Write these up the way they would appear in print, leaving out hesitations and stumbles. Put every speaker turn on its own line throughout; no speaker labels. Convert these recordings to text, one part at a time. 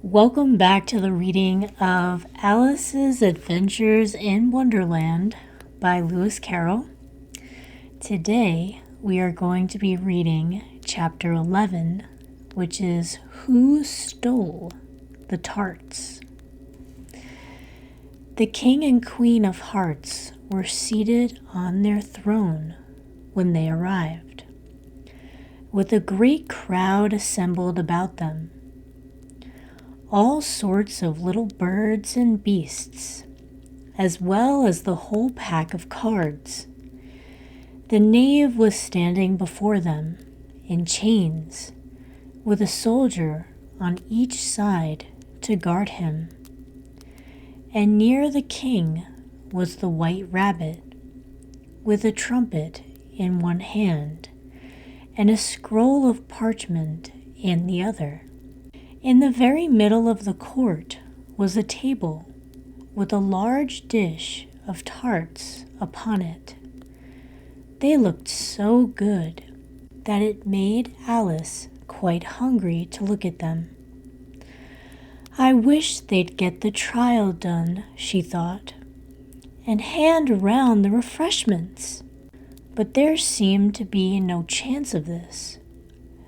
Welcome back to the reading of Alice's Adventures in Wonderland by Lewis Carroll. Today we are going to be reading chapter 11, which is Who Stole the Tarts? The King and Queen of Hearts were seated on their throne when they arrived, with a great crowd assembled about them. All sorts of little birds and beasts, as well as the whole pack of cards. The knave was standing before them in chains, with a soldier on each side to guard him. And near the king was the white rabbit, with a trumpet in one hand and a scroll of parchment in the other. In the very middle of the court was a table with a large dish of tarts upon it. They looked so good that it made Alice quite hungry to look at them. I wish they'd get the trial done, she thought, and hand around the refreshments. But there seemed to be no chance of this.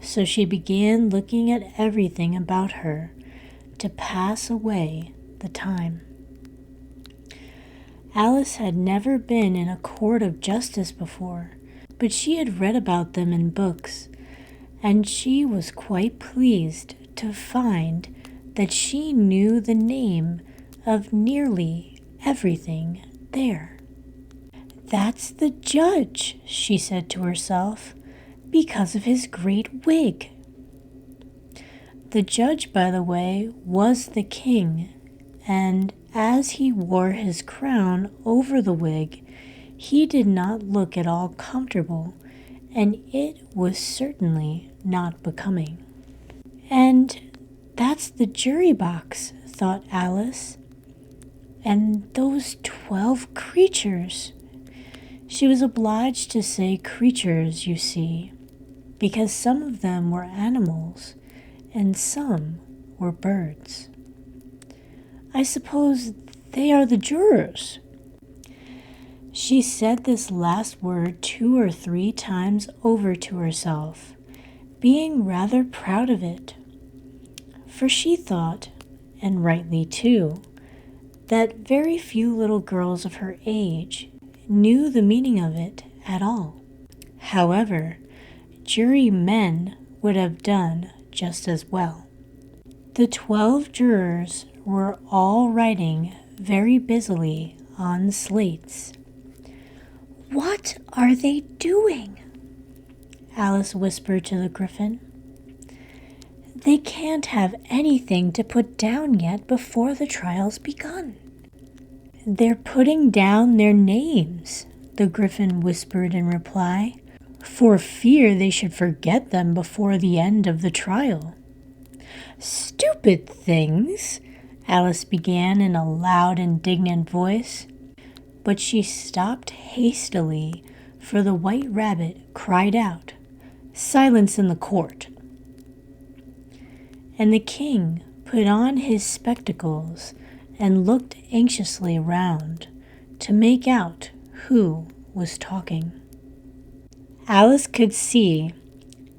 So she began looking at everything about her to pass away the time. Alice had never been in a court of justice before, but she had read about them in books, and she was quite pleased to find that she knew the name of nearly everything there. "That's the judge," she said to herself, "because of his great wig." The judge, by the way, was the king, and as he wore his crown over the wig, he did not look at all comfortable, and it was certainly not becoming. "And that's the jury box," thought Alice. "And those 12 creatures." She was obliged to say creatures, you see, because some of them were animals and some were birds. "I suppose they are the jurors." She said this last word 2 or 3 times over to herself, being rather proud of it, for she thought, and rightly too, that very few little girls of her age knew the meaning of it at all. However, jurymen would have done just as well. The 12 jurors were all writing very busily on slates. "What are they doing?" Alice whispered to the Griffin. "They can't have anything to put down yet before the trial's begun." "They're putting down their names," the Griffin whispered in reply, "for fear they should forget them before the end of the trial." "Stupid things!" Alice began in a loud, indignant voice, but she stopped hastily, for the white rabbit cried out, "Silence in the court!" And the king put on his spectacles and looked anxiously around to make out who was talking. Alice could see,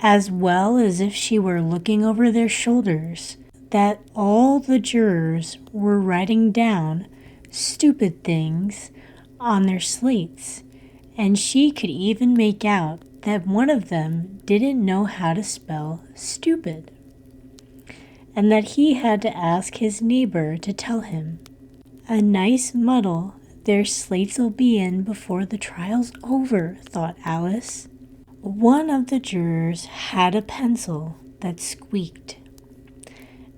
as well as if she were looking over their shoulders, that all the jurors were writing down stupid things on their slates, and she could even make out that one of them didn't know how to spell stupid, and that he had to ask his neighbor to tell him. "A nice muddle their slates'll be in before the trial's over," thought Alice. One of the jurors had a pencil that squeaked.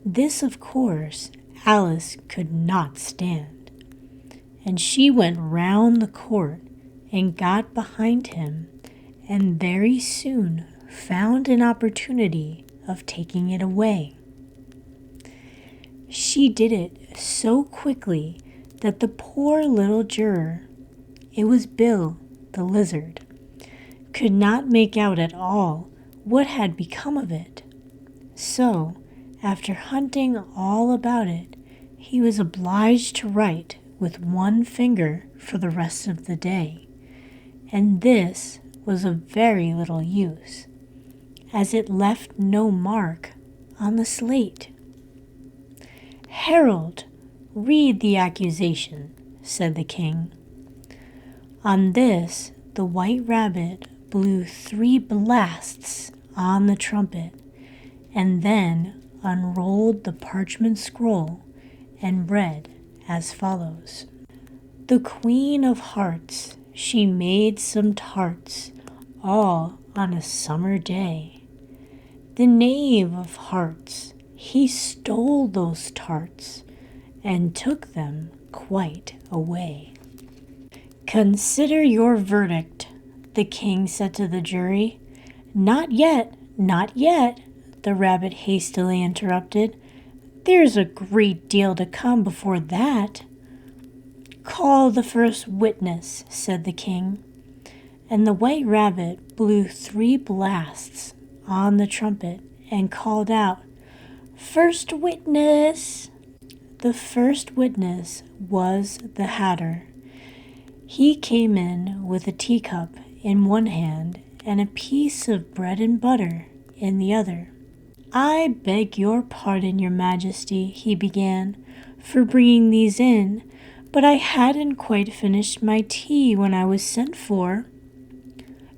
This, of course, Alice could not stand, and she went round the court and got behind him, and very soon found an opportunity of taking it away. She did it so quickly that the poor little juror, it was Bill the lizard, could not make out at all what had become of it. So, After hunting all about it, he was obliged to write with one finger for the rest of the day, and this was of very little use, as it left no mark on the slate. "Herald, read the accusation," said the king. On this, the White Rabbit blew 3 blasts on the trumpet, and then unrolled the parchment scroll and read as follows. "The Queen of Hearts, she made some tarts, all on a summer day. The Knave of Hearts, he stole those tarts, and took them quite away." "Consider your verdict," the king said to the jury. "Not yet, not yet," the rabbit hastily interrupted. "There's a great deal to come before that." "Call the first witness," said the king. And the White Rabbit blew 3 blasts on the trumpet and called out, "First witness!" The first witness was the Hatter. He came in with a teacup in one hand and a piece of bread and butter in the other. "I beg your pardon, your majesty," he began, "for bringing these in, but I hadn't quite finished my tea when I was sent for."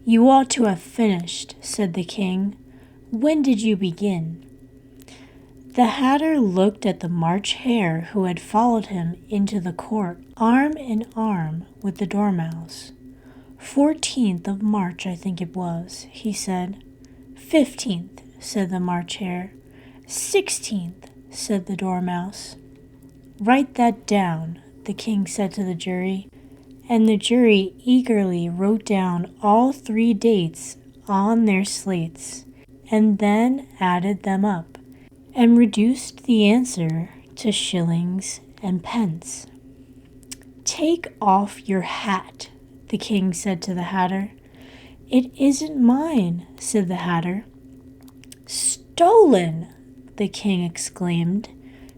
"You ought to have finished," said the king. "When did you begin?" The Hatter looked at the March Hare who had followed him into the court, arm in arm with the Dormouse. 14th of March, I think it was," he said. 15th, said the March Hare. 16th, said the Dormouse. "Write that down," the king said to the jury, and the jury eagerly wrote down all 3 dates on their slates, and then added them up, and reduced the answer to shillings and pence. "Take off your hat," the king said to the Hatter. "It isn't mine," said the Hatter. "Stolen!" the king exclaimed,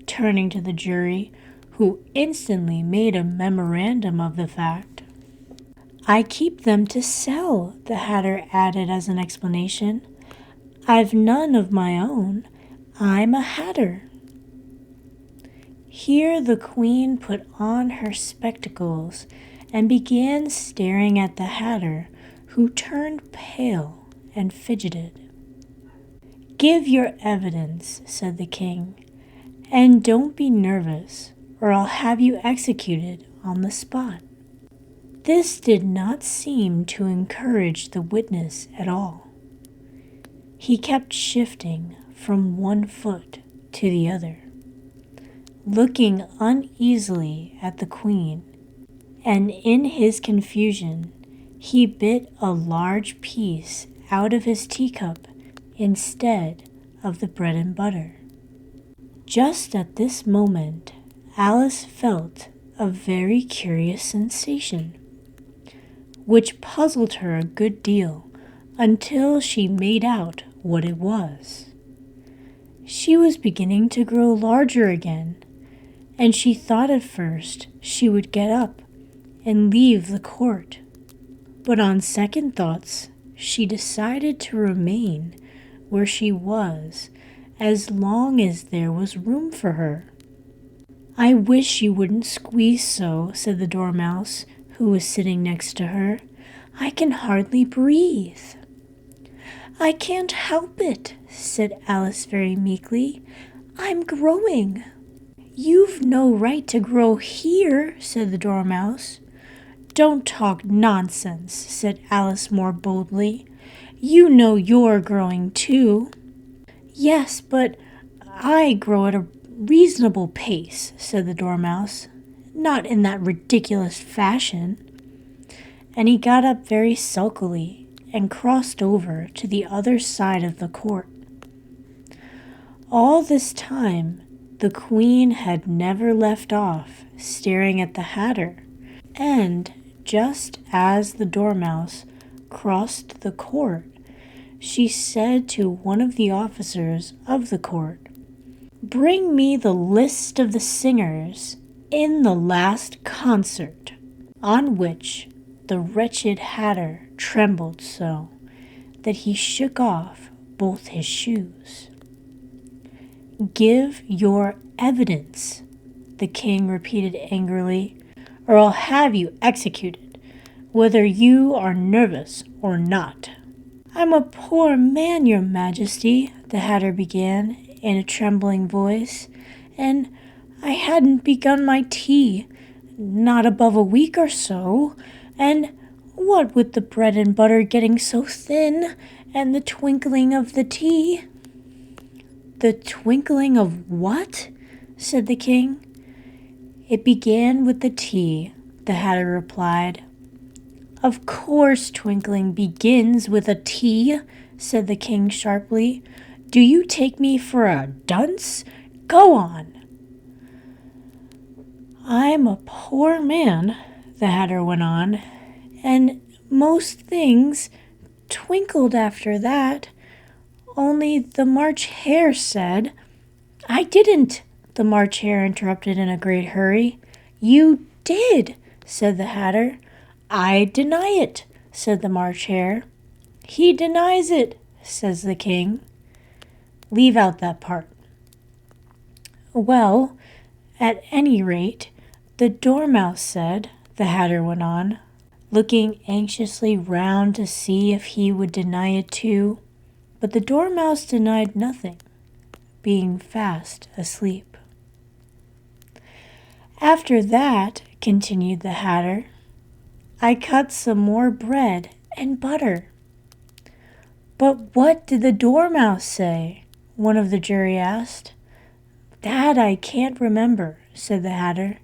turning to the jury, who instantly made a memorandum of the fact. "I keep them to sell," the Hatter added as an explanation. "I've none of my own. I'm a Hatter." Here the queen put on her spectacles and began staring at the Hatter, who turned pale and fidgeted. "Give your evidence," said the king, "and don't be nervous, or I'll have you executed on the spot." This did not seem to encourage the witness at all. He kept shifting from one foot to the other, looking uneasily at the queen, and in his confusion he bit a large piece out of his teacup instead of the bread and butter. Just at this moment, Alice felt a very curious sensation, which puzzled her a good deal until she made out what it was. She was beginning to grow larger again, and she thought at first she would get up and leave the court. But on second thoughts, she decided to remain where she was as long as there was room for her. "I wish you wouldn't squeeze so," said the Dormouse, who was sitting next to her. "I can hardly breathe." "I can't help it," said Alice very meekly. "I'm growing." "You've no right to grow here," said the Dormouse. "Don't talk nonsense," said Alice more boldly. "You know you're growing too." "Yes, but I grow at a reasonable pace," said the Dormouse. "Not in that ridiculous fashion." And he got up very sulkily and crossed over to the other side of the court. All this time, the queen had never left off staring at the Hatter, and just as the Dormouse crossed the court, she said to one of the officers of the court, bring me the list of the singers in the last concert, on which the wretched Hatter trembled so that he shook off both his shoes. Give your evidence, the king repeated angrily, or I'll have you executed, whether you are nervous or not. I'm a poor man, your majesty, the Hatter began in a trembling voice, and I hadn't begun my tea, not above a week or so, and what with the bread and butter getting so thin, and the twinkling of the tea. The twinkling of what? Said the king. It began with the tea, the Hatter replied. Of course twinkling begins with a tea, said the king sharply. Do you take me for a dunce? Go on. I'm a poor man, the Hatter went on, and most things twinkled after that. Only the March Hare said, I didn't, the March Hare interrupted in a great hurry. You did, said the Hatter. I deny it, said the March Hare. He denies it, says the king. Leave out that part. Well, at any rate, the Dormouse said, the Hatter went on, looking anxiously round to see if he would deny it too. But the Dormouse denied nothing, being fast asleep. After that, continued the Hatter, I cut some more bread and butter. But what did the Dormouse say? One of the jury asked. That I can't remember, said the Hatter.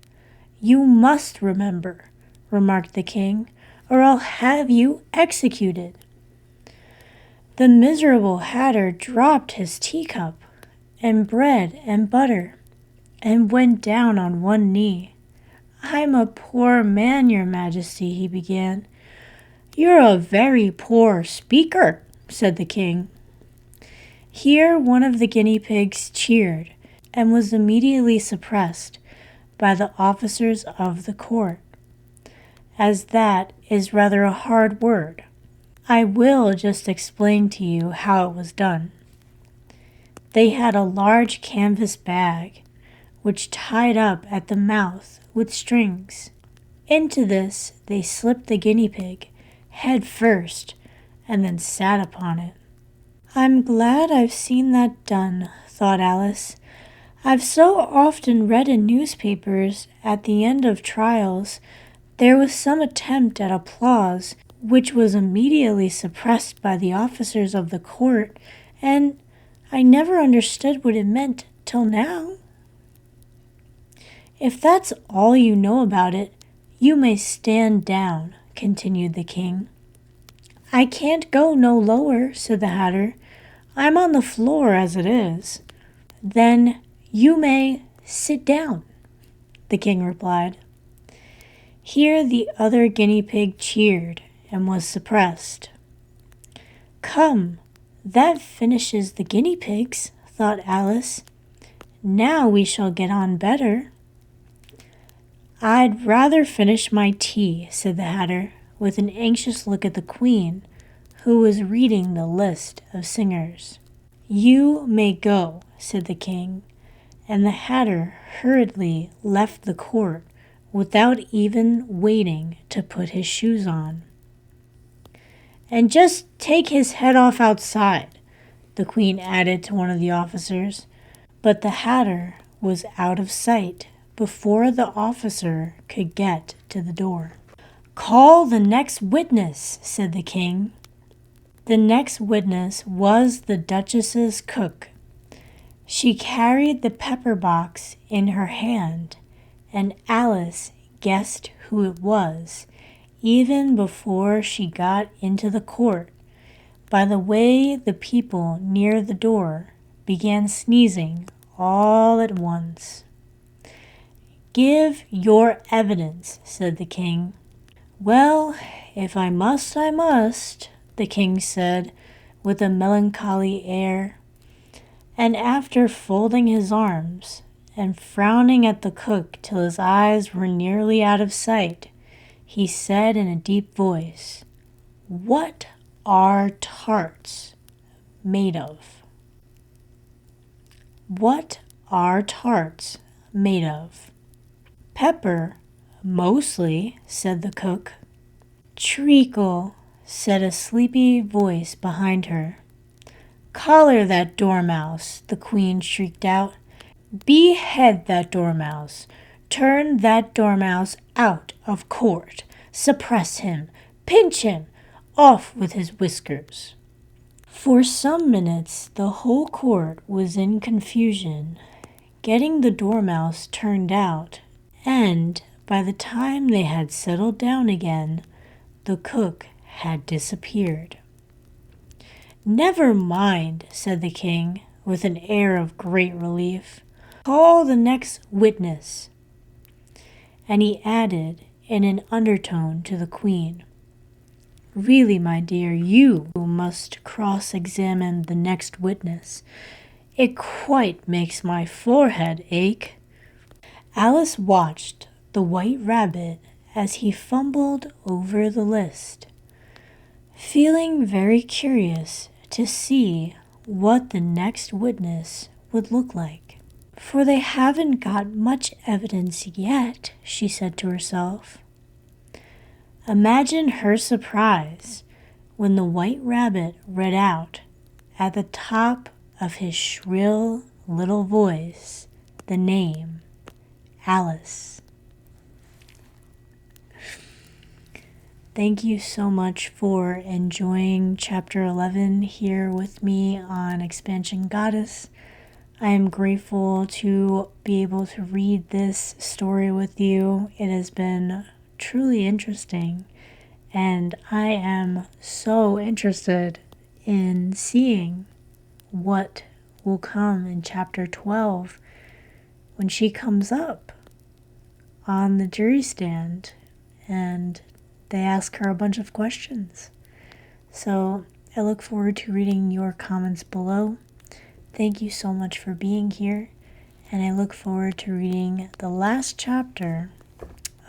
You must remember, remarked the king, or I'll have you executed. The miserable Hatter dropped his teacup and bread and butter and went down on one knee. I'm a poor man, your majesty, he began. You're a very poor speaker, said the king. Here one of the guinea pigs cheered and was immediately suppressed by the officers of the court, as that is rather a hard word. I will just explain to you how it was done. They had a large canvas bag, which tied up at the mouth with strings. Into this they slipped the guinea pig, head first, and then sat upon it. I'm glad I've seen that done, thought Alice. I've so often read in newspapers at the end of trials there was some attempt at applause which was immediately suppressed by the officers of the court, and I never understood what it meant till now. If that's all you know about it, you may stand down, continued the king. I can't go no lower, said the Hatter. I'm on the floor as it is. Then you may sit down, the king replied. Here the other guinea pig cheered and was suppressed. Come, that finishes the guinea pigs, thought Alice. Now we shall get on better. I'd rather finish my tea, said the Hatter, with an anxious look at the queen, who was reading the list of singers. You may go, said the king, and the Hatter hurriedly left the court without even waiting to put his shoes on. And just take his head off outside, the queen added to one of the officers, but the Hatter was out of sight before the officer could get to the door. Call the next witness, said the king. The next witness was the Duchess's cook. She carried the pepper box in her hand, and Alice guessed who it was, even before she got into the court, by the way the people near the door began sneezing all at once. Give your evidence, said the king. Well, if I must, I must, the king said with a melancholy air, And after folding his arms and frowning at the cook till his eyes were nearly out of sight, he said in a deep voice, "What are tarts made of?" What are tarts made of? Pepper, mostly, said the cook. Treacle, said a sleepy voice behind her. Collar that dormouse, the queen shrieked out. Behead that dormouse. Turn that dormouse out of court. Suppress him. Pinch him. Off with his whiskers. For some minutes the whole court was in confusion, getting the dormouse turned out, and by the time they had settled down again, the cook had disappeared. Never mind, said the king, with an air of great relief. Call the next witness. And he added in an undertone to the queen, Really, my dear, you must cross-examine the next witness. It quite makes my forehead ache. Alice watched the white rabbit as he fumbled over the list, feeling very curious to see what the next witness would look like. For they haven't got much evidence yet, she said to herself. Imagine her surprise when the white rabbit read out at the top of his shrill little voice the name Alice. Thank you so much for enjoying Chapter 11 here with me on Expansion Goddess. I am grateful to be able to read this story with you. It has been truly interesting, and I am so interested in seeing what will come in Chapter 12 when she comes up on the jury stand and they ask her a bunch of questions. So I look forward to reading your comments below. Thank you so much for being here, and I look forward to reading the last chapter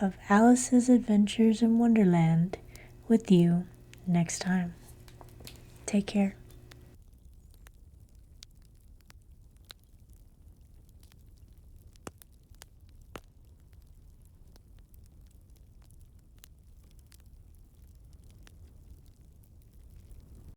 of Alice's Adventures in Wonderland with you next time. Take care.